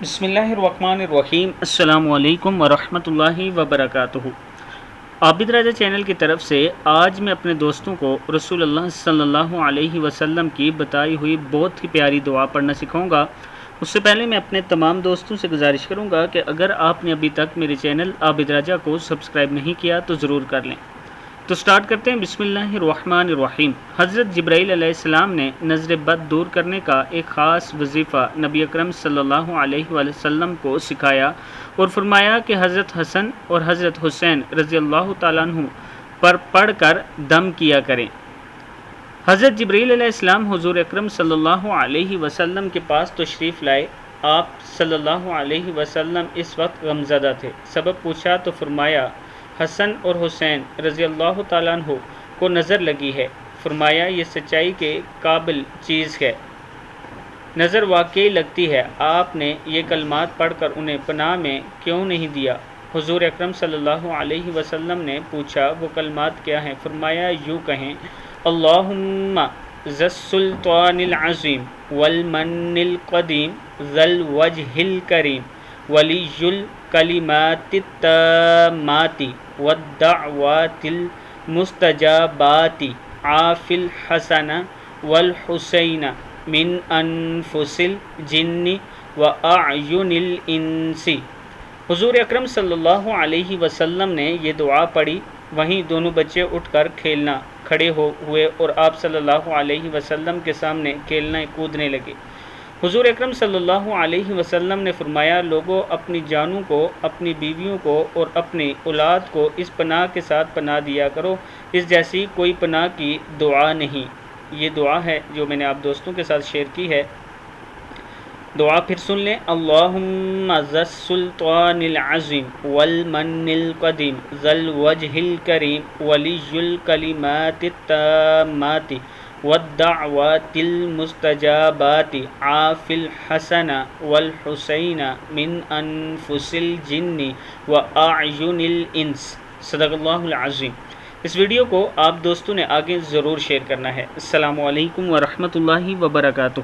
بسم اللہ الرحمن الرحیم۔ السلام علیکم ورحمۃ اللہ وبرکاتہ۔ عابد راجہ چینل کی طرف سے آج میں اپنے دوستوں کو رسول اللہ صلی اللہ علیہ وسلم کی بتائی ہوئی بہت ہی پیاری دعا پڑھنا سکھاؤں گا۔ اس سے پہلے میں اپنے تمام دوستوں سے گزارش کروں گا کہ اگر آپ نے ابھی تک میرے چینل عابد راجہ کو سبسکرائب نہیں کیا تو ضرور کر لیں۔ تو سٹارٹ کرتے ہیں۔ بسم اللہ الرحمن الرحیم۔ حضرت جبرائیل علیہ السلام نے نظر بد دور کرنے کا ایک خاص وظیفہ نبی اکرم صلی اللہ علیہ وسلم کو سکھایا اور فرمایا کہ حضرت حسن اور حضرت حسین رضی اللہ تعالیٰ عنہ پر پڑھ کر دم کیا کریں۔ حضرت جبرائیل علیہ السلام حضور اکرم صلی اللہ علیہ وسلم کے پاس تشریف لائے۔ آپ صلی اللہ علیہ وسلم اس وقت غمزدہ تھے۔ سبب پوچھا تو فرمایا حسن اور حسین رضی اللہ تعالیٰ عنہ کو نظر لگی ہے۔ فرمایا یہ سچائی کے قابل چیز ہے، نظر واقعی لگتی ہے۔ آپ نے یہ کلمات پڑھ کر انہیں پناہ میں کیوں نہیں دیا؟ حضور اکرم صلی اللہ علیہ وسلم نے پوچھا وہ کلمات کیا ہیں؟ فرمایا یوں کہیں، اللہم ذی السلطان العظیم والمن القدیم ذی الوجہ الکریم ولی الکلمات التامات والدعوات المستجابات عاف الحسن والحسین من انفس الجن واعین الانس۔ حضور اکرم صلی اللہ علیہ وسلم نے یہ دعا پڑھی، وہیں دونوں بچے اٹھ کر کھیلنا کھڑے ہوئے اور آپ صلی اللہ علیہ وسلم کے سامنے کھیلنے کودنے لگے۔ حضور اکرم صلی اللہ علیہ وسلم نے فرمایا لوگوں اپنی جانوں کو، اپنی بیویوں کو اور اپنی اولاد کو اس پناہ کے ساتھ پناہ دیا کرو، اس جیسی کوئی پناہ کی دعا نہیں۔ یہ دعا ہے جو میں نے آپ دوستوں کے ساتھ شیئر کی ہے۔ دعا پھر سن لیں، اللہم ذی السلطان العظیم والمن القدیم ذی الوجہ الکریم ولی الکلمات التامات والدعوات المستجابات عاف الحسن والحسین من انفس الجن واعین الانس۔ صدق اللہ العظیم۔ اس ویڈیو کو آپ دوستوں نے آگے ضرور شیئر کرنا ہے۔ السلام علیکم ورحمۃ اللہ وبرکاتہ۔